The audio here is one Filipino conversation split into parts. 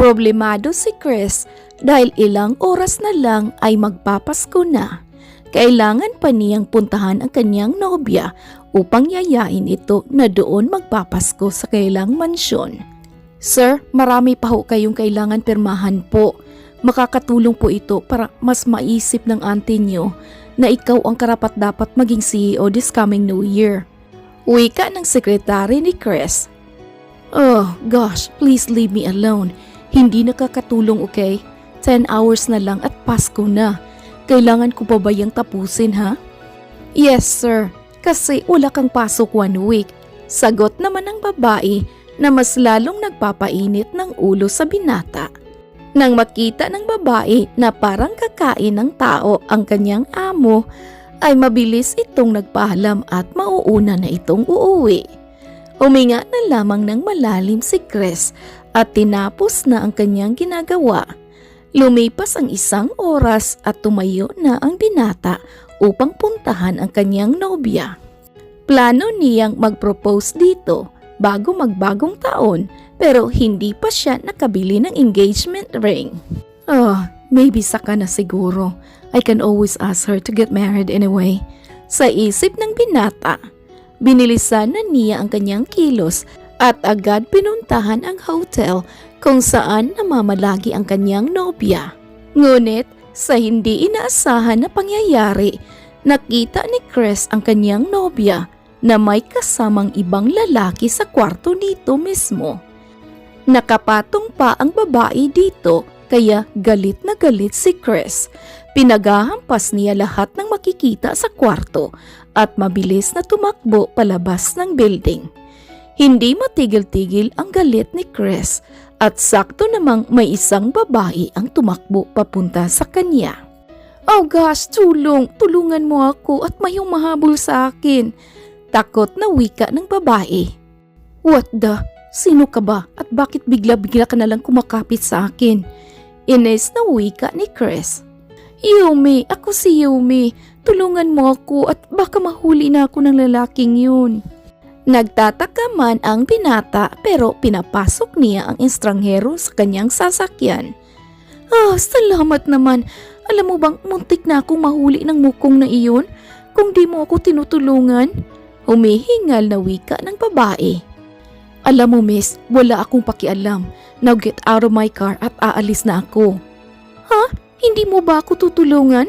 Problemado si Chris dahil ilang oras na lang ay magpapasko na. Kailangan pa niyang puntahan ang kanyang nobya upang yayain ito na doon magpapasko sa kailang mansyon. Sir, marami pa ho kayong kailangan pirmahan po. Makakatulong po ito para mas maisip ng auntie niyo na ikaw ang karapat-dapat maging CEO this coming New Year. Wika ng sekretary ni Chris. Oh gosh, please leave me alone. Hindi nakakatulong, okay? 10 hours na lang at Pasko na. Kailangan ko pa ba yung tapusin, ha? Yes, sir. Kasi wala kang pasok 1 week. Sagot naman ng babae na mas lalong nagpapainit ng ulo sa binata. Nang makita ng babae na parang kakain ng tao ang kanyang amo, ay mabilis itong nagpaalam at mauuna na itong uuwi. Huminga na lamang ng malalim si Chris at tinapos na ang kanyang ginagawa. Lumipas ang 1 oras at tumayo na ang binata upang puntahan ang kanyang nobya. Plano niyang mag-propose dito bago magbagong taon pero hindi pa siya nakabili ng engagement ring. Maybe saka na siguro. I can always ask her to get married anyway. Sa isip ng binata, binilisan na niya ang kanyang kilos at agad pinuntahan ang hotel kung saan namamalagi ang kanyang nobya. Ngunit sa hindi inaasahan na pangyayari, nakita ni Chris ang kanyang nobya na may kasamang ibang lalaki sa kwarto nito mismo. Nakapatong pa ang babae dito kaya galit na galit si Chris. Pinaghahampas niya lahat ng makikita sa kwarto at mabilis na tumakbo palabas ng building. Hindi matigil-tigil ang galit ni Chris at sakto namang may isang babae ang tumakbo papunta sa kanya. Oh gosh, tulungan mo ako at may humahabol sa akin. Takot na wika ng babae. What the? Sino ka ba at bakit bigla-bigla ka nalang kumakapit sa akin? Ines na wika ni Chris. Yumi, ako si Yumi. Tulungan mo ako at baka mahuli na ako ng lalaking yun. Nagtataka man ang binata pero pinapasok niya ang estranghero sa kanyang sasakyan. Salamat naman. Alam mo bang muntik na akong mahuli ng mukong na iyon kung di mo ako tinutulungan? Humihingal na wika ng babae. Alam mo miss, wala akong pakialam. Now get out of my car at aalis na ako. Ha? Hindi mo ba ako tutulungan?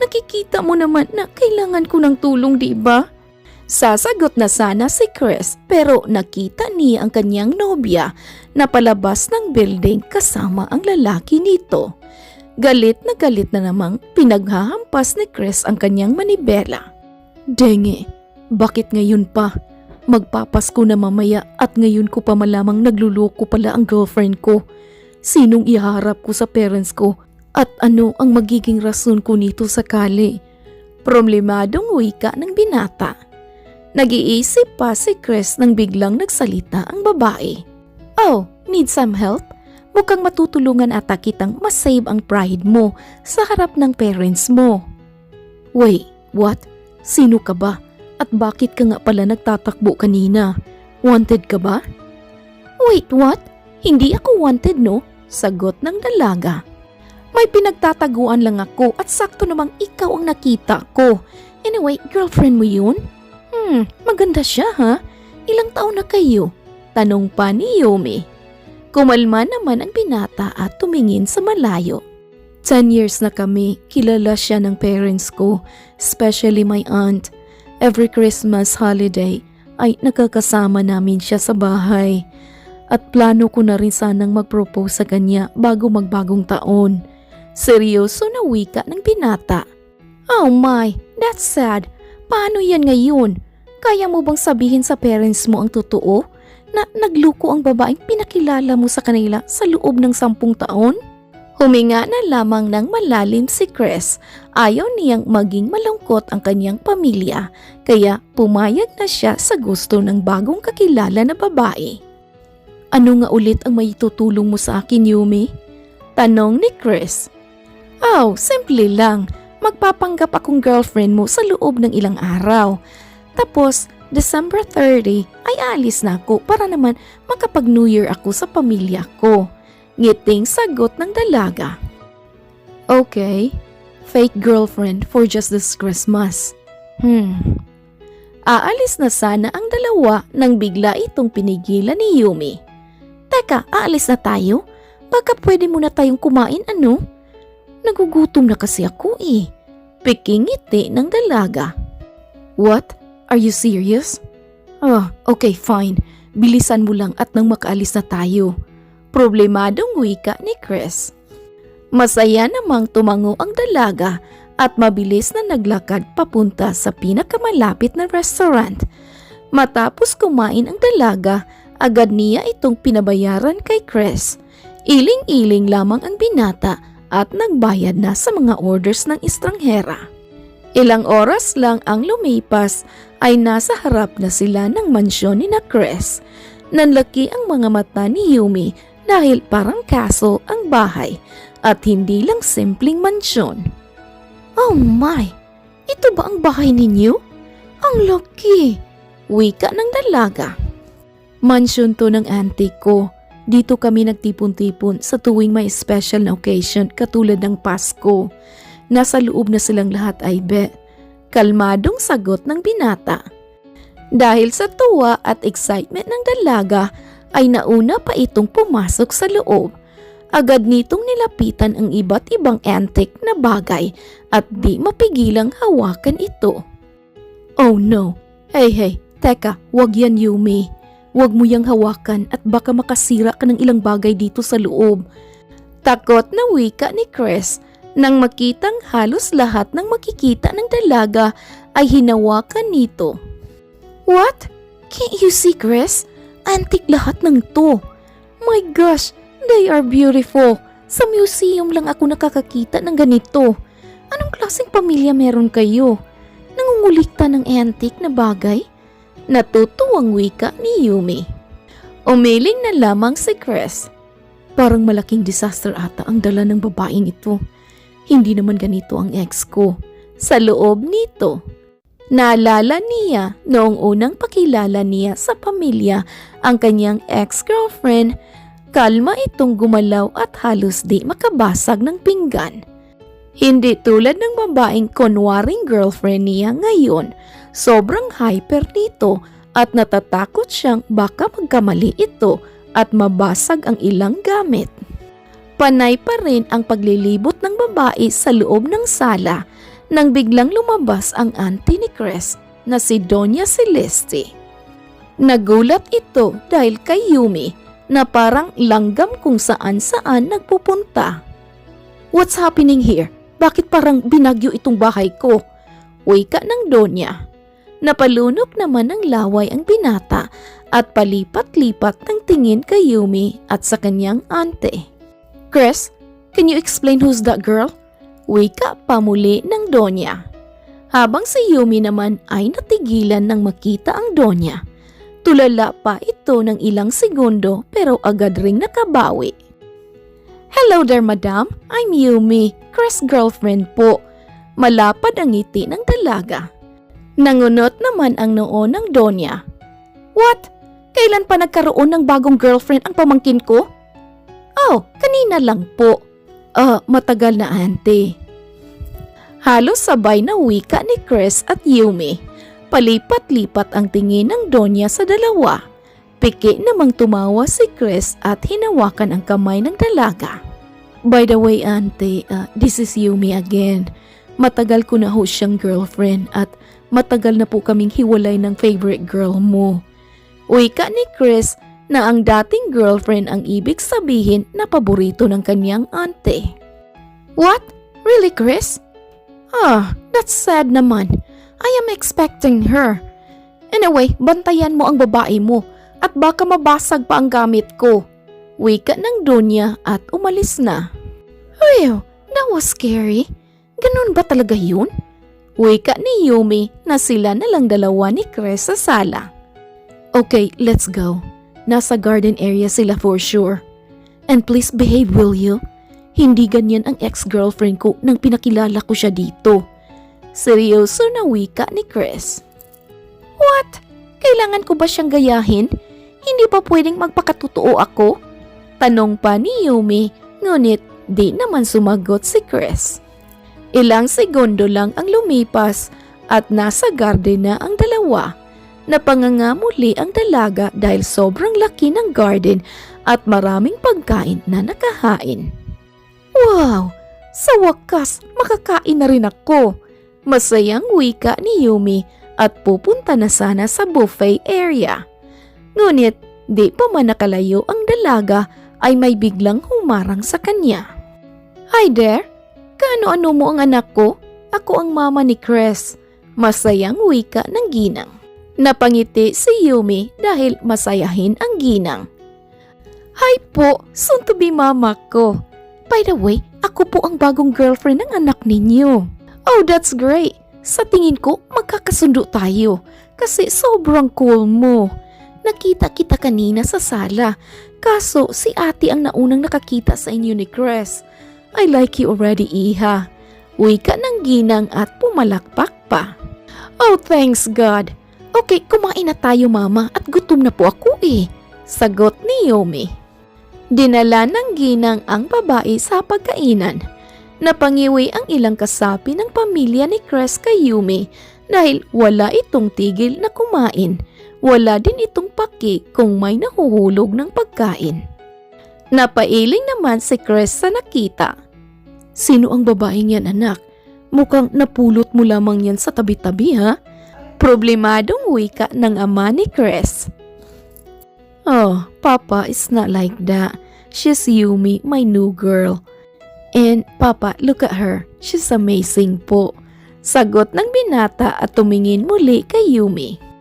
Nakikita mo naman na kailangan ko ng tulong, di ba? Sasagot na sana si Chris pero nakita niya ang kanyang nobya na palabas ng building kasama ang lalaki nito. Galit na namang pinaghahampas ni Chris ang kanyang manibela. Denge, bakit ngayon pa? Magpapasko na mamaya at ngayon ko pa malamang nagluloko pala ang girlfriend ko. Sinong iharap ko sa parents ko at ano ang magiging rason ko nito sakali? Problemadong wika ng binata. Nag-iisip pa si Chris nang biglang nagsalita ang babae. Oh, need some help? Mukhang matutulungan ata kitang masave ang pride mo sa harap ng parents mo. Wait, what? Sino ka ba? At bakit ka nga pala nagtatakbo kanina? Wanted ka ba? Wait, what? Hindi ako wanted, no? Sagot ng dalaga. May pinagtataguan lang ako at sakto namang ikaw ang nakita ko. Anyway, girlfriend mo yun? Maganda siya ha? Ilang taon na kayo? Tanong pa ni Yumi. Kumalma naman ang binata at tumingin sa malayo. 10 years na kami, kilala siya ng parents ko, especially my aunt. Every Christmas holiday ay nakakasama namin siya sa bahay. At plano ko na rin sanang mag-propose sa kanya bago magbagong taon. Seryoso na wika ng binata. Oh my, that's sad. Paano yan ngayon? Kaya mo bang sabihin sa parents mo ang totoo na nagluko ang babaeng pinakilala mo sa kanila sa loob ng 10 taon? Huminga na lamang ng malalim si Chris. Ayaw niyang maging malungkot ang kanyang pamilya kaya pumayag na siya sa gusto ng bagong kakilala na babae. Ano nga ulit ang may tutulong mo sa akin, Yumi? Tanong ni Chris. Oh, simple lang. Magpapanggap akong girlfriend mo sa loob ng ilang araw. Tapos, December 30 ay alis na ako para naman makapag-New Year ako sa pamilya ko. Ngiting sagot ng dalaga. Okay, fake girlfriend for just this Christmas. Aalis na sana ang dalawa nang bigla itong pinigilan ni Yumi. Teka, aalis na tayo? Baka pwede muna tayong kumain ano? Nagugutom na kasi ako eh. Piking ngiti ng dalaga. What? Are you serious? Okay fine. Bilisan mo lang at nang makaalis na tayo. Problemadong wika ni Chris. Masaya namang tumango ang dalaga at mabilis na naglakad papunta sa pinakamalapit na restaurant. Matapos kumain ang dalaga, agad niya itong pinabayaran kay Chris. Iling-iling lamang ang binata at nagbayad na sa mga orders ng estranghera. Ilang oras lang ang lumipas ay nasa harap na sila ng mansyon ni na Chris. Nanlaki ang mga mata ni Yumi dahil parang castle ang bahay at hindi lang simpleng mansyon. Oh my! Ito ba ang bahay ninyo? Ang laki! Wika ng dalaga. Mansyon to ng auntie ko. Dito kami nagtipon-tipon sa tuwing may special na occasion katulad ng Pasko. Nasa loob na silang lahat ay be. Kalmadong sagot ng binata. Dahil sa tuwa at excitement ng dalaga ay nauna pa itong pumasok sa loob. Agad nitong nilapitan ang iba't ibang antique na bagay at di mapigilang hawakan ito. Oh no! Hey, teka, wag yan Yumi. Huwag mo yang hawakan at baka makasira ka ng ilang bagay dito sa loob. Takot na wika ni Chris nang makitang halos lahat ng makikita ng dalaga ay hinawakan nito. What? Can't you see, Chris? Antique lahat ng to. My gosh, they are beautiful. Sa museum lang ako nakakakita ng ganito. Anong klaseng pamilya meron kayo? Nangungulikta ng antique na bagay? Natutuwang wika ni Yumi. Umiling na lamang si Chris. Parang malaking disaster ata ang dala ng babaeng ito. Hindi naman ganito ang ex ko. Sa loob nito, naalala niya noong unang pakilala niya sa pamilya ang kanyang ex-girlfriend. Kalma itong gumalaw at halos di makabasag ng pinggan. Hindi tulad ng babaeng kunwaring girlfriend niya ngayon. Sobrang hyper nito at natatakot siyang baka magkamali ito at mabasag ang ilang gamit. Panay pa rin ang paglilibot ng babae sa loob ng sala nang biglang lumabas ang auntie ni Chris na si Doña Celeste. Nagulat ito dahil kay Yumi na parang langgam kung saan-saan nagpupunta. What's happening here? Bakit parang binagyo itong bahay ko? Wika ng Donya. Napalunok naman ng laway ang binata at palipat-lipat ng tingin kay Yumi at sa kanyang ante. Chris, can you explain who's that girl? Wika pamuli ng Donya. Habang si Yumi naman ay natigilan nang makita ang Donya. Tulala pa ito ng ilang segundo pero agad ring nakabawi. Hello there, madam. I'm Yumi, Chris' girlfriend po. Malapad ang ngiti ng dalaga. Nangunot naman ang noo ng Donya. What? Kailan pa nagkaroon ng bagong girlfriend ang pamangkin ko? Oh, kanina lang po. Matagal na ante. Halos sabay na wika ni Chris at Yumi. Palipat-lipat ang tingin ng Donya sa dalawa. Piki namang tumawa si Chris at hinawakan ang kamay ng dalaga. By the way, ante, this is Yumi again. Matagal ko na ho siyang girlfriend at matagal na po kaming hiwalay ng favorite girl mo. Wika ni Chris na ang dating girlfriend ang ibig sabihin na paborito ng kanyang ante. What? Really, Chris? That's sad naman. I am expecting her. Anyway, bantayan mo ang babae mo at baka mabasag pa ang gamit ko. Wika ng Donya at umalis na. Well, that was scary. Ganun ba talaga yun? Wika ni Yumi na sila na lang dalawa ni Chris sa sala. Okay, let's go. Nasa garden area sila for sure. And please behave, will you? Hindi ganyan ang ex-girlfriend ko nang pinakilala ko siya dito. Seryoso na wika ni Chris. What? Kailangan ko ba siyang gayahin? Hindi ba pwedeng magpakatotoo ako? Tanong pa ni Yumi, ngunit di naman sumagot si Chris. Ilang segundo lang ang lumipas at nasa garden na ang dalawa. Napanganga muli ang dalaga dahil sobrang laki ng garden at maraming pagkain na nakahain. Wow! Sa wakas, makakain na rin ako. Masayang wika ni Yumi at pupunta na sana sa buffet area. Ngunit di pa man nakalayo ang dalaga ay may biglang humarang sa kanya. Hi there! Kaano-ano mo ang anak ko? Ako ang mama ni Chris. Masayang wika ng ginang. Napangiti si Yumi dahil masayahin ang ginang. Hi po, soon to be mama ko. By the way, ako po ang bagong girlfriend ng anak ninyo. Oh, that's great. Sa tingin ko, magkakasundo tayo kasi sobrang cool mo. Nakita kita kanina sa sala, kaso si ate ang naunang nakakita sa inyo ni Chris. I like you already, Iha. Wika ng ginang at pumalakpak pa. Oh, thanks God. Okay, kumain na tayo mama at gutom na po ako eh. Sagot ni Yumi. Dinala ng ginang ang babae sa pagkainan. Napangiwi ang ilang kasapi ng pamilya ni Chris kay Yumi dahil wala itong tigil na kumain. Wala din itong paki kung may nahuhulog ng pagkain. Napailing naman si Chris sa nakita. Sino ang babaeng yan, anak? Mukhang napulot mo lamang yan sa tabi-tabi, ha? Problemadong wika ng ama ni Chris. Oh, Papa is not like that. She's Yumi, my new girl. And Papa, look at her. She's amazing po. Sagot ng binata at tumingin muli kay Yumi.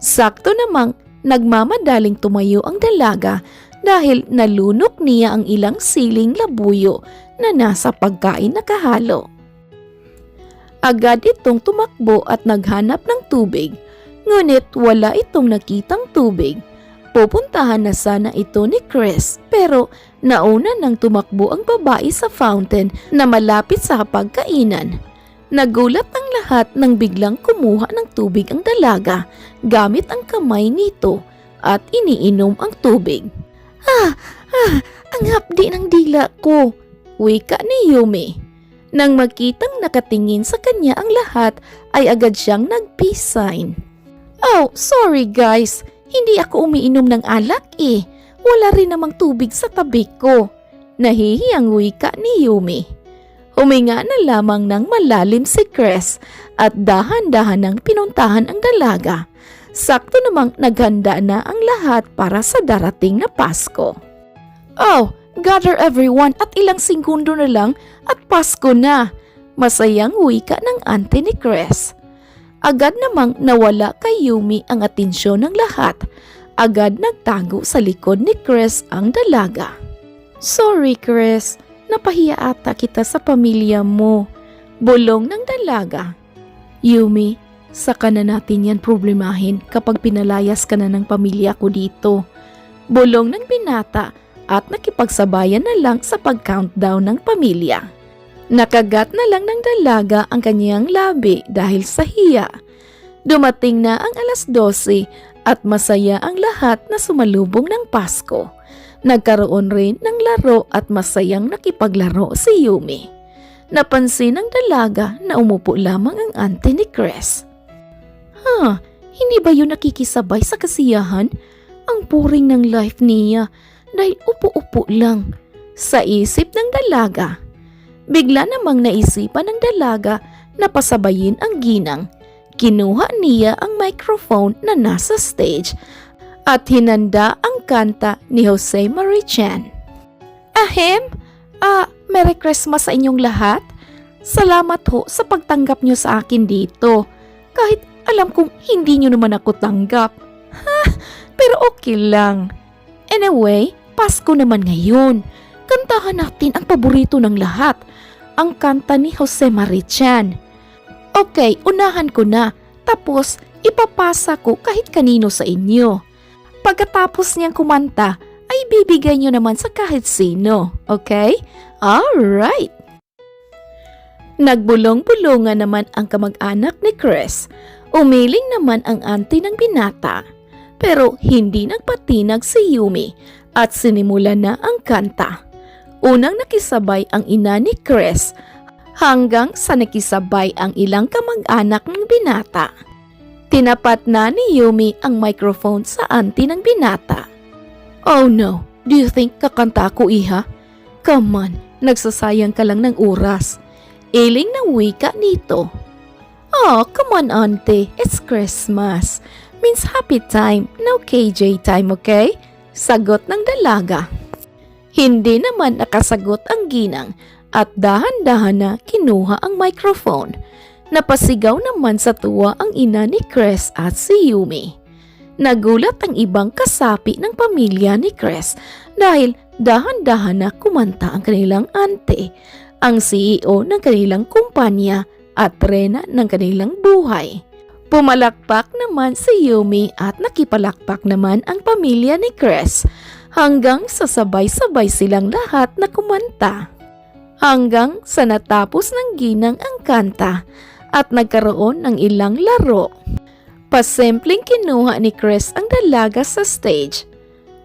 Sakto namang nagmamadaling tumayo ang dalaga dahil nalunok niya ang ilang siling labuyo na nasa pagkain nakahalo. Agad itong tumakbo at naghanap ng tubig, ngunit wala itong nakitang tubig. Pupuntahan na sana ito ni Chris pero nauna nang tumakbo ang babae sa fountain na malapit sa pagkainan. Nagulat ang lahat nang biglang kumuha ng tubig ang dalaga gamit ang kamay nito at iniinom ang tubig. Ang hapdi ng dila ko, wika ni Yumi. Nang makitang nakatingin sa kanya ang lahat ay agad siyang nag-peace sign. Oh, sorry guys, hindi ako umiinom ng alak eh. Wala rin namang tubig sa tabi ko. Nahihiyang wika ni Yumi. Huminga na lamang ng malalim si Chris at dahan-dahan nang pinuntahan ang dalaga. Sakto namang naghanda na ang lahat para sa darating na Pasko. Oh, gather everyone at ilang segundo na lang at Pasko na. Masayang wika ng auntie ni Chris. Agad namang nawala kay Yumi ang atensyon ng lahat. Agad nagtago sa likod ni Chris ang dalaga. Sorry Chris. Napahiya ata kita sa pamilya mo. Bulong ng dalaga. Yumi, saka na natin yan problemahin kapag pinalayas ka na ng pamilya ko dito. Bulong ng binata at nakipagsabayan na lang sa pag-countdown ng pamilya. Nakagat na lang ng dalaga ang kanyang labi dahil sa hiya. Dumating na ang 12:00 at masaya ang lahat na sumalubong ng Pasko. Nagkaroon rin ng laro at masayang nakipaglaro si Yumi. Napansin ng dalaga na umupo lamang ang auntie ni Chris. Hindi ba yun nakikisabay sa kasiyahan? Ang boring ng life niya dahil upo-upo lang. Sa isip ng dalaga. Bigla namang naisipan ng dalaga na pasabayin ang ginang. Kinuha niya ang microphone na nasa stage at hinanda ang kanta ni Jose Marichan. Ahem, Merry Christmas sa inyong lahat. Salamat ho sa pagtanggap nyo sa akin dito. Kahit alam kong hindi nyo naman ako tanggap. Pero okay lang. Anyway, Pasko naman ngayon. Kantahan natin ang paborito ng lahat. Ang kanta ni Jose Marichan. Okay, unahan ko na. Tapos, ipapasa ko kahit kanino sa inyo. Pagkatapos niyang kumanta, ay bibigay niyo naman sa kahit sino. Okay? Alright! Nagbulong-bulungan naman ang kamag-anak ni Chris. Umiling naman ang auntie ng binata. Pero hindi nagpatinag si Yumi at sinimula na ang kanta. Unang nakisabay ang ina ni Chris hanggang sa nakisabay ang ilang kamag-anak ng binata. Tinapat na ni Yumi ang microphone sa auntie ng binata. "Oh no, do you think kakanta ako, iha? Come on, nagsasayang ka lang ng oras." Iling na wika nito. "Oh, come on auntie, it's Christmas. Means happy time, no KJ time, okay?" Sagot ng dalaga. Hindi naman nakasagot ang ginang at dahan-dahan na kinuha ang microphone. Napasigaw naman sa tuwa ang ina ni Chris at si Yumi. Nagulat ang ibang kasapi ng pamilya ni Chris dahil dahan-dahan na kumanta ang kanilang ante, ang CEO ng kanilang kumpanya at rena ng kanilang buhay. Pumalakpak naman si Yumi at nakipalakpak naman ang pamilya ni Chris hanggang sa sabay-sabay silang lahat na kumanta. Hanggang sa natapos ng ginang ang kanta at nagkaroon ng ilang laro. Pasimpleng kinuha ni Chris ang dalaga sa stage.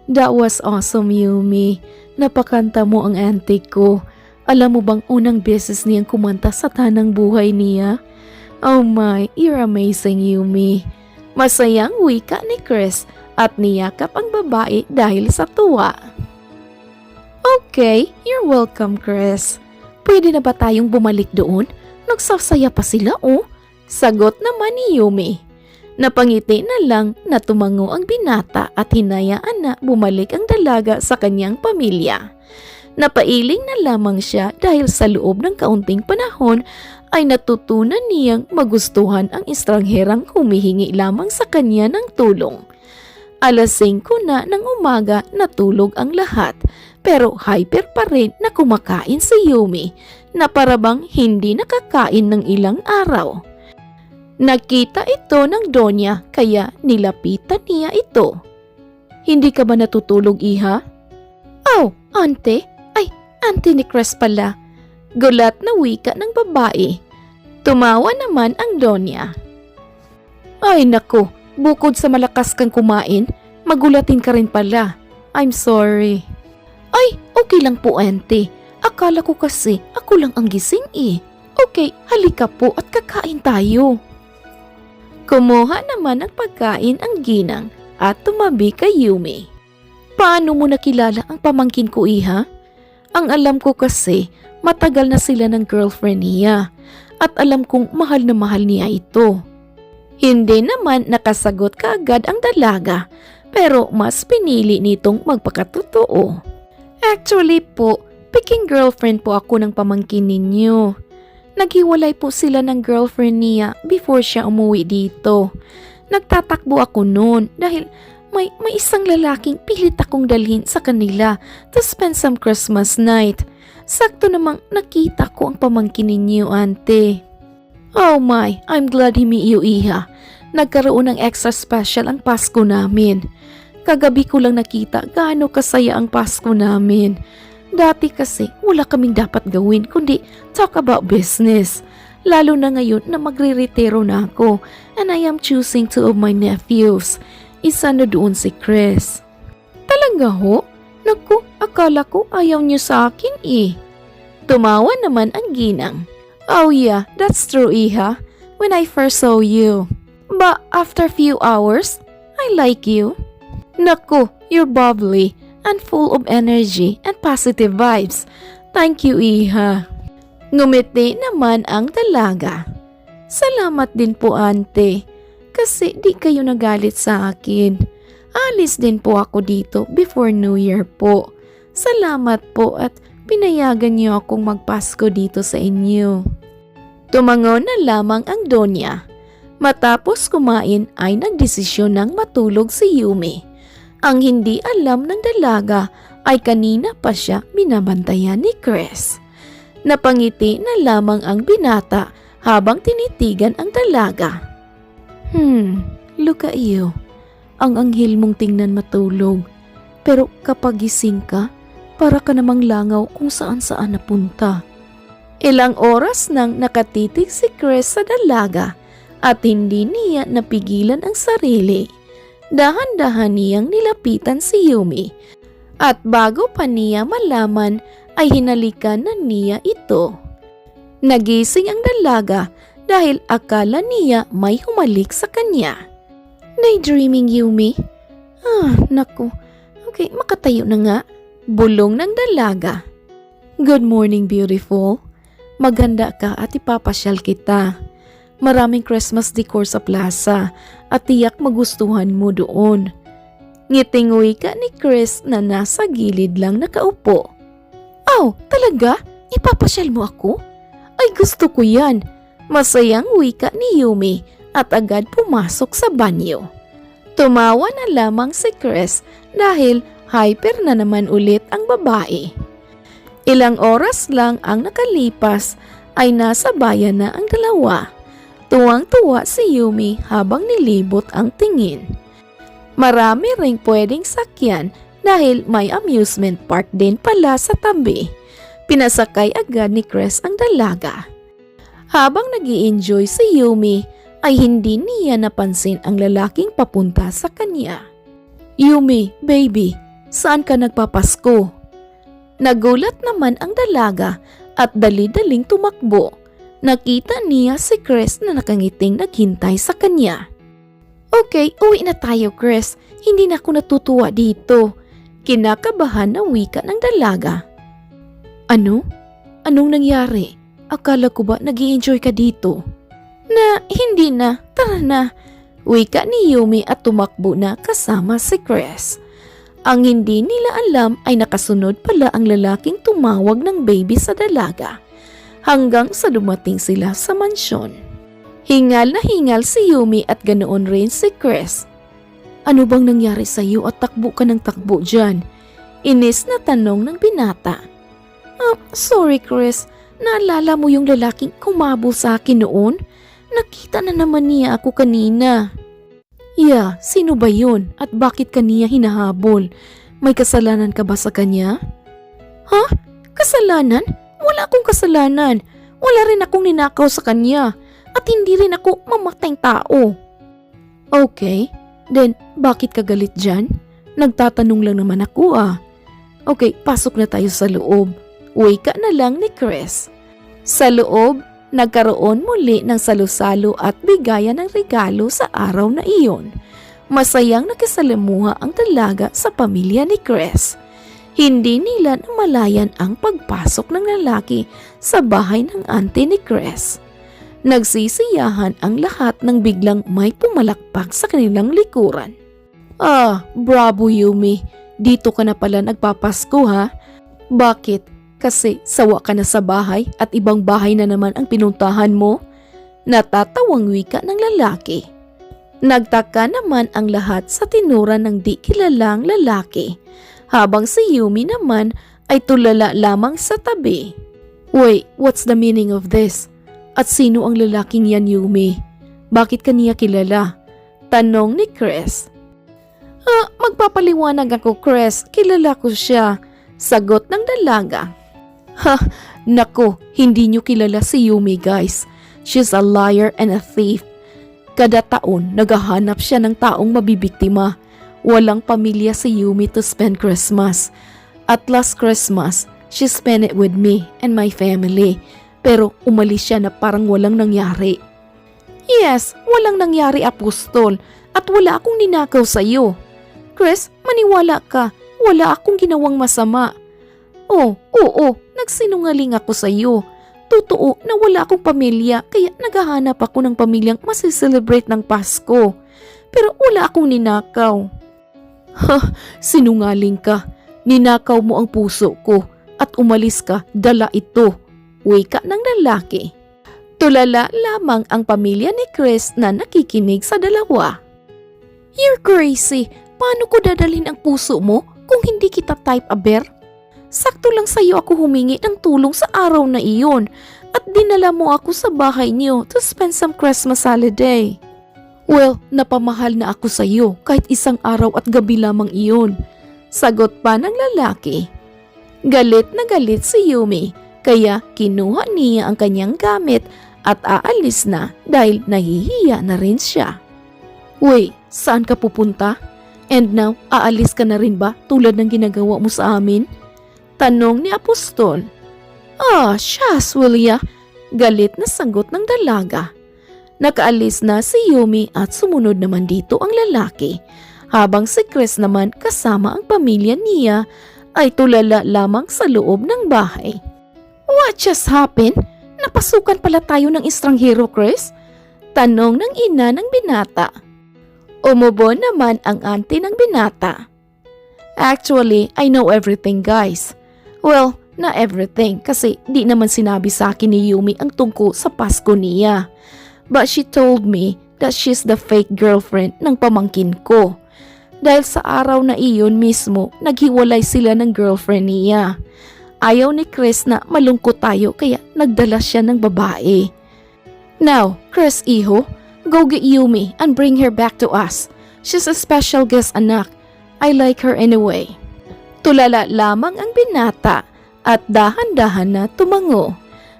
"That was awesome, Yumi. Napakanta mo ang auntie ko. Alam mo bang unang beses niyang kumanta sa tanang buhay niya? Oh my, you're amazing, Yumi." Masayang wika ni Chris at niyakap ang babae dahil sa tuwa. "Okay, you're welcome, Chris. Pwede na ba tayong bumalik doon? Nagsasaya pa sila, oh." Sagot naman ni Yumi. Napangiti na lang na tumango ang binata at hinayaan na bumalik ang dalaga sa kanyang pamilya. Napailing na lamang siya dahil sa loob ng kaunting panahon ay natutunan niyang magustuhan ang estrangherang humihingi lamang sa kanya ng tulong. Alas 5 na ng umaga natulog ang lahat pero hyper pa rin na kumakain si Yumi na parabang hindi nakakain ng ilang araw. Nakita ito ng Donya kaya nilapitan niya ito. "Hindi ka ba natutulog, iha?" "Oh, ante. Ay, ante ni Chris pala." Gulat na wika ng babae. Tumawa naman ang Donya. "Ay nako, bukod sa malakas kang kumain, magulatin ka rin pala. I'm sorry." "Ay, okay lang po, ante. Akala ko kasi ako lang ang gising eh. Okay, halika po at kakain tayo." Kumuha naman ng pagkain ang ginang at tumabi kay Yumi. "Paano mo nakilala ang pamangkin ko, iha? Ang alam ko kasi matagal na sila ng girlfriend niya at alam kong mahal na mahal niya ito." Hindi naman nakasagot kaagad ang dalaga pero mas pinili nitong magpakatotoo. "Actually po, peking girlfriend po ako ng pamangkin ninyo. Naghiwalay po sila ng girlfriend niya before siya umuwi dito. Nagtatakbo ako noon dahil may isang lalaking pilit akong dalhin sa kanila to spend some Christmas night. Sakto namang nakita ko ang pamangkin ninyo, ante." "Oh my, I'm glad he meet you, iha. Nagkaroon ng extra special ang Pasko namin. Kagabi ko lang nakita gaano kasaya ang Pasko namin. Dati kasi wala kaming dapat gawin kundi talk about business. Lalo na ngayon na magre-retiro na ako and I am choosing 2 of my nephews. Isa na doon si Chris." "Talaga ho? Naku, akala ko ayaw niyo sa akin eh." Tumawa naman ang ginang. "Oh yeah, that's true, iha. When I first saw you. But after few hours, I like you. Naku, you're bubbly and full of energy and positive vibes. Thank you, iha." Ngumiti naman ang dalaga. "Salamat din po, ante. Kasi di kayo nagalit sa akin. Alis din po ako dito before New Year po. Salamat po at pinayagan niyo akong magpasko dito sa inyo." Tumango na lamang ang Donya. Matapos kumain ay nagdesisyon ng matulog si Yumi. Ang hindi alam ng dalaga ay kanina pa siya binabantayan ni Chris. Napangiti na lamang ang binata habang tinitigan ang dalaga. Look at you. Ang anghel mong tingnan matulog. Pero kapag gising ka, para ka namang langaw kung saan-saan napunta." Ilang oras nang nakatitig si Chris sa dalaga at hindi niya napigilan ang sarili. Dahan-dahan niyang nilapitan si Yumi At bago pa niya malaman ay hinalikan na niya ito. Nagising ang dalaga dahil akala niya may humalik sa kanya. Daydreaming, Yumi? Naku. Okay, makatayo na nga. Bulong ng dalaga. Good morning, beautiful. Maganda ka at ipapasyal kita. Maraming Christmas decor sa plaza at tiyak magustuhan mo doon. Ngitinguy ka ni Chris na nasa gilid lang nakaupo. Oh, talaga? Ipapasyal mo ako? Ay, gusto ko yan. Masayang wika ni Yumi at agad pumasok sa banyo. Tumawa na lamang si Chris dahil hyper na naman ulit ang babae. Ilang oras lang ang nakalipas ay nasa bayan na ang dalawa. Tuwang-tuwa si Yumi habang nilibot ang tingin. Marami ring pwedeng sakyan dahil may amusement park din pala sa tabi. Pinasakay agad ni Chris ang dalaga. Habang nag-i-enjoy si Yumi ay hindi niya napansin ang lalaking papunta sa kanya. Yumi, baby, saan ka nagpapasko? Nagulat naman ang dalaga at dali-daling tumakbo. Nakita niya si Chris na nakangiting naghintay sa kanya. Okay, uwi na tayo, Chris. Hindi na ako natutuwa dito. Kinakabahan na wika ng dalaga. Ano? Anong nangyari? Akala ko ba nag-i-enjoy ka dito? Hindi na. Tara na. Wika ni Yumi at tumakbo na kasama si Chris. Ang hindi nila alam ay nakasunod pala ang lalaking tumawag ng baby sa dalaga. Hanggang sa dumating sila sa mansyon. Hingal na hingal si Yumi at ganoon rin si Chris. Ano bang nangyari sa iyo at takbo ka ng takbo dyan? Inis na tanong ng binata. Sorry Chris, naalala mo yung lalaking kumabol sa akin noon? Nakita na naman niya ako kanina. Yeah, sino ba yun at bakit kaniya hinahabol? May kasalanan ka ba sa kanya? Ha? Kasalanan? Wala akong kasalanan. Wala rin akong ninakaw sa kanya. At hindi rin ako mamatayang tao. Okay, then bakit ka galit dyan? Nagtatanong lang naman ako Okay, pasok na tayo sa loob. Wika na lang ni Chris. Sa loob, nagkaroon muli ng salusalo at bigayan ng regalo sa araw na iyon. Masayang nakisalamuha ang dalaga sa pamilya ni Chris. Hindi nila namalayan ang pagpasok ng lalaki sa bahay ng auntie ni Chris. Nagsisiyahan ang lahat nang biglang may pumalakpak sa kanilang likuran. Bravo Yumi. Dito ka na pala nagpapasko ha? Bakit? Kasi sawa ka na sa bahay at ibang bahay na naman ang pinuntahan mo? Natatawang wika ng lalaki. Nagtaka naman ang lahat sa tinura ng di kilalang lalaki. Habang si Yumi naman ay tulala lamang sa tabi. Wait, what's the meaning of this? At sino ang lalaking yan, Yumi? Bakit kaniya kilala? Tanong ni Chris. Magpapaliwanag ako, Chris. Kilala ko siya. Sagot ng dalaga. Nako, hindi nyo kilala si Yumi, guys. She's a liar and a thief. Kada taon, naghahanap siya ng taong mabibiktima. Walang pamilya si Yumi to spend Christmas. At last Christmas, she spent it with me and my family. Pero umalis siya na parang walang nangyari. Yes, walang nangyari, Apostol. At wala akong ninakaw sa iyo. Chris, maniwala ka. Wala akong ginawang masama. Oo, nagsinungaling ako sa iyo. Totoo na wala akong pamilya kaya naghahanap ako ng pamilyang masiselebrate ng Pasko. Pero wala akong ninakaw. Sinungaling ka. Ninakaw mo ang puso ko at umalis ka, dala ito. Wika ng lalaki. Tulala lamang ang pamilya ni Chris na nakikinig sa dalawa. You're crazy. Paano ko dadalhin ang puso mo kung hindi kita type a bear? Sakto lang sa iyo ako humingi ng tulong sa araw na iyon at dinala mo ako sa bahay niyo to spend some Christmas holiday. Well, napamahal na ako sa iyo kahit isang araw at gabi lamang iyon. Sagot pa ng lalaki. Galit na galit si Yumi. Kaya kinuha niya ang kanyang gamit at aalis na dahil nahihiya na rin siya. Wait, saan ka pupunta? And now, aalis ka na rin ba tulad ng ginagawa mo sa amin? Tanong ni Apostol. Siyas, Willia. Galit na sagot ng dalaga. Nakaalis na si Yumi at sumunod naman dito ang lalaki. Habang si Chris naman kasama ang pamilya niya ay tulala lamang sa loob ng bahay. What just happened? Napasukan pala tayo ng estranghero, Chris? Tanong ng ina ng binata. Umubo naman ang auntie ng binata. Actually, I know everything, guys. Well, not everything kasi di naman sinabi sa akin ni Yumi ang tungkol sa Pasko niya. But she told me that she's the fake girlfriend ng pamangkin ko. Dahil sa araw na iyon mismo, naghiwalay sila ng girlfriend niya. Ayaw ni Chris na malungkot tayo kaya nagdala siya ng babae. Now, Chris iho, go get Yumi and bring her back to us. She's a special guest anak. I like her anyway. Tulala lamang ang binata at dahan-dahan na tumango.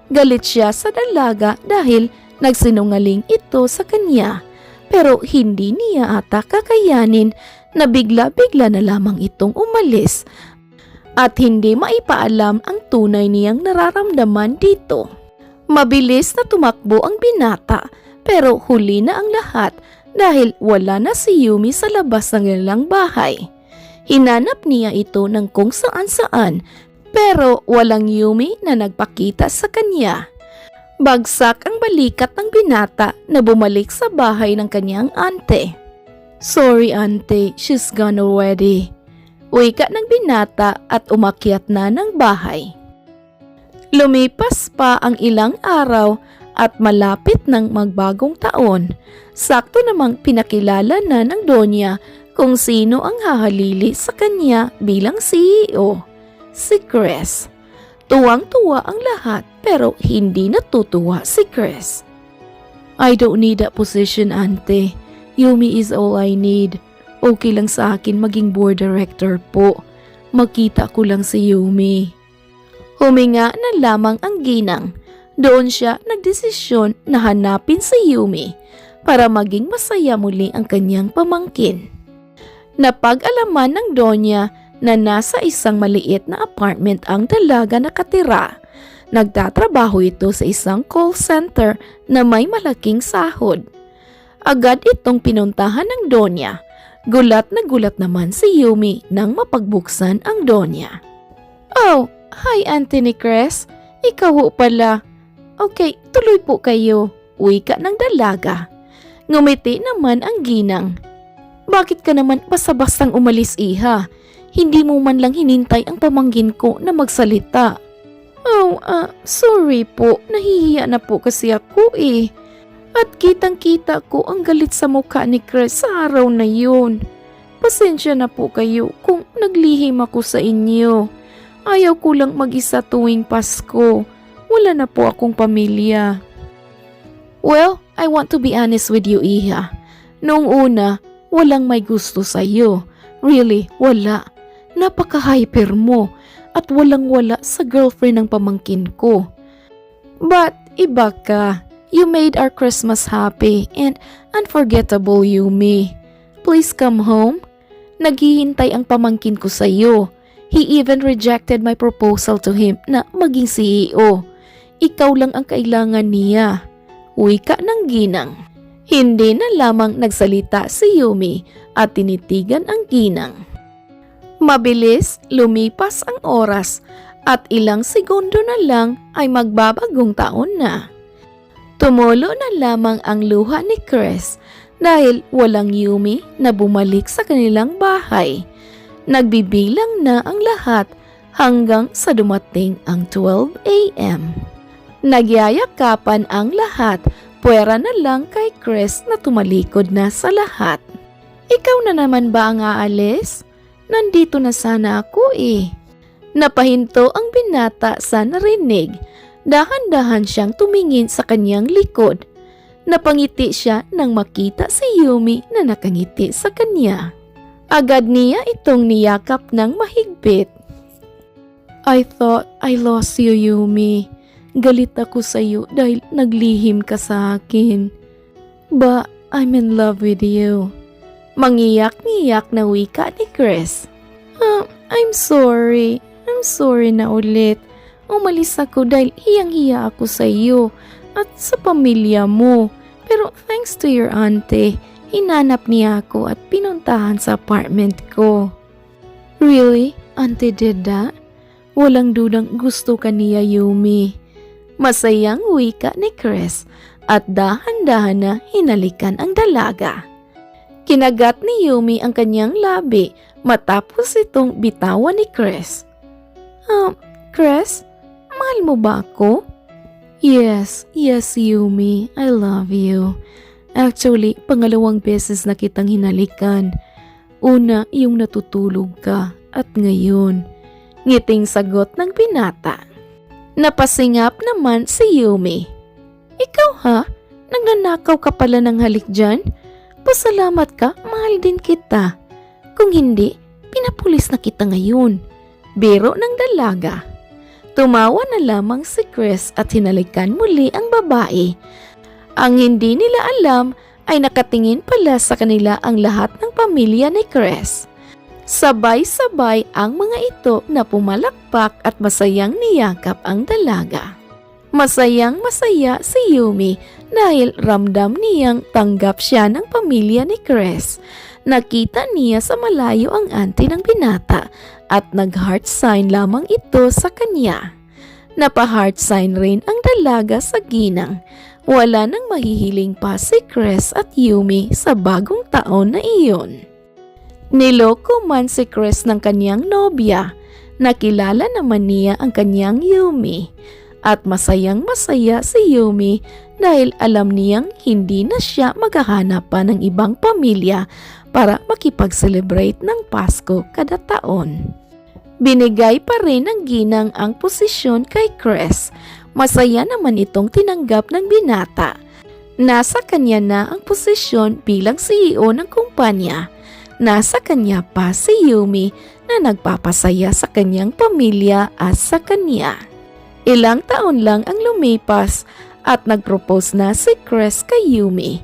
Galit siya sa dalaga dahil nagsinungaling ito sa kanya. Pero hindi niya ata kakayanin na bigla-bigla na lamang itong umalis at hindi maipaalam ang tunay niyang nararamdaman dito. Mabilis na tumakbo ang binata pero huli na ang lahat dahil wala na si Yumi sa labas ng kanilang bahay. Hinanap niya ito ng kung saan-saan pero walang Yumi na nagpakita sa kanya. Bagsak ang balikat ng binata na bumalik sa bahay ng kanyang ante. Sorry ante, she's gone already. Wika ng binata at umakyat na ng bahay. Lumipas pa ang ilang araw at malapit ng magbagong taon. Sakto namang pinakilala na ng Donya kung sino ang hahalili sa kanya bilang CEO, si Chris. Tuwang-tuwa ang lahat pero hindi natutuwa si Chris. I don't need that position, ante. Yumi is all I need. Okay lang sa akin maging board director po. Makita ko lang si Yumi. Huminga na lamang ang ginang. Doon siya nagdesisyon na hanapin si Yumi para maging masaya muli ang kanyang pamangkin. Napag-alaman ng Donya na nasa isang maliit na apartment ang dalaga nakatira. Nagtatrabaho ito sa isang call center na may malaking sahod. Agad itong pinuntahan ng Donya. Gulat na gulat naman si Yumi nang mapagbuksan ang Donya. Oh, hi Anthony Chris. Ikaw ho pala. Okay, tuloy po kayo. Wika ng dalaga. Ngumiti naman ang ginang. Bakit ka naman basta-bastang umalis, iha? Hindi mo man lang hinintay ang pamangkin ko na magsalita. Oh, sorry po. Nahihiya na po kasi ako eh. At kitang-kita ko ang galit sa mukha ni Chris sa araw na yun. Pasensya na po kayo kung naglihim ako sa inyo. Ayaw ko lang mag-isa tuwing Pasko. Wala na po akong pamilya. Well, I want to be honest with you, iha. Noong una, walang may gusto sa iyo. Really, wala. Napaka-hyper mo at walang-wala sa girlfriend ng pamangkin ko. But, iba ka. You made our Christmas happy and unforgettable, Yumi. Please come home. Naghihintay ang pamangkin ko sa iyo. He even rejected my proposal to him na maging CEO. Ikaw lang ang kailangan niya. Wika ng ginang. Hindi na lamang nagsalita si Yumi at tinitigan ang ginang. Mabilis lumipas ang oras at ilang segundo na lang ay magbabagong taon na. Tumulo na lamang ang luha ni Chris dahil walang Yumi na bumalik sa kanilang bahay. Nagbibilang na ang lahat hanggang sa dumating ang 12 a.m. Nagyayakapan ang lahat, puwera na lang kay Chris na tumalikod na sa lahat. Ikaw na naman ba ang aalis? Nandito na sana ako eh. Napahinto ang binata sa narinig. Dahan-dahan siyang tumingin sa kanyang likod. Napangiti siya nang makita si Yumi na nakangiti sa kanya. Agad niya itong niyakap ng mahigpit. I thought I lost you, Yumi. Galit ako sa iyo dahil naglihim ka sa akin. But I'm in love with you. Mangiyak-ngiyak na wika ni Chris. I'm sorry. I'm sorry na ulit. Umalis ako dahil hiyang-hiya ako sa iyo at sa pamilya mo. Pero thanks to your auntie, hinanap niya ako at pinuntahan sa apartment ko. Really? Auntie did that? Walang dudang gusto ka niya, Yumi. Masayang wika ni Chris at dahan-dahan na hinalikan ang dalaga. Kinagat ni Yumi ang kanyang labi matapos itong bitawan ni Chris. Chris, mahal mo ba ako? Yes, Yumi, I love you. Actually, pangalawang beses na kitang hinalikan. Una, yung natutulog ka at ngayon. Ngiting sagot ng binata. Napasingap naman si Yumi. Ikaw ha? Nagnanakaw ka pala ng halik dyan? Pasalamat ka, mahal din kita. Kung hindi, pinapulis na kita ngayon. Biro ng dalaga. Tumawa na lamang si Chris at hinalikan muli ang babae. Ang hindi nila alam ay nakatingin pala sa kanila ang lahat ng pamilya ni Chris. Sabay-sabay ang mga ito na pumalakpak at masayang niyakap ang dalaga. Masayang masaya si Yumi dahil ramdam niyang tanggap siya ng pamilya ni Chris. Nakita niya sa malayo ang auntie ng binata at nag-heart sign lamang ito sa kanya. Napa-heart sign rin ang dalaga sa ginang. Wala nang mahihiling pa si Chris at Yumi sa bagong taon na iyon. Niloko man si Chris ng kanyang nobya. Nakilala naman niya ang kanyang Yumi. At masayang masaya si Yumi dahil alam niyang hindi na siya maghahanap pa ng ibang pamilya para makipag-celebrate ng Pasko kada taon. Binigay pa rin ng ginang ang posisyon kay Chris. Masaya naman itong tinanggap ng binata. Nasa kanya na ang posisyon bilang CEO ng kumpanya. Nasa kanya pa si Yumi na nagpapasaya sa kanyang pamilya at sa kanya. Ilang taon lang ang lumipas at nagpropose na si Chris kay Yumi.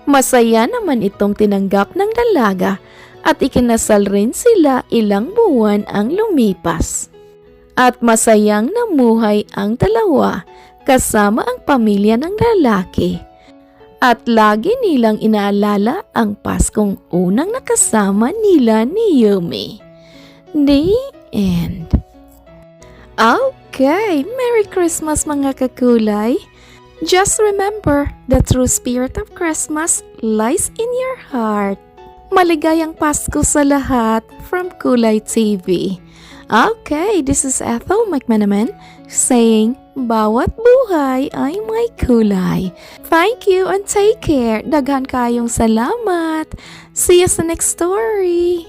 Masaya naman itong tinanggap ng dalaga at ikinasal rin sila ilang buwan ang lumipas. At masayang namuhay ang dalawa kasama ang pamilya ng lalaki. At lagi nilang inaalala ang Paskong unang nakasama nila ni Yumi. The end. Okay, Merry Christmas mga kakulay! Just remember, the true spirit of Christmas lies in your heart. Maligayang Pasko sa lahat from Kulay TV. Okay, this is Ethel McManaman saying, bawat buhay ay may kulay. Thank you and take care. Daghan kayong salamat. See you sa next story.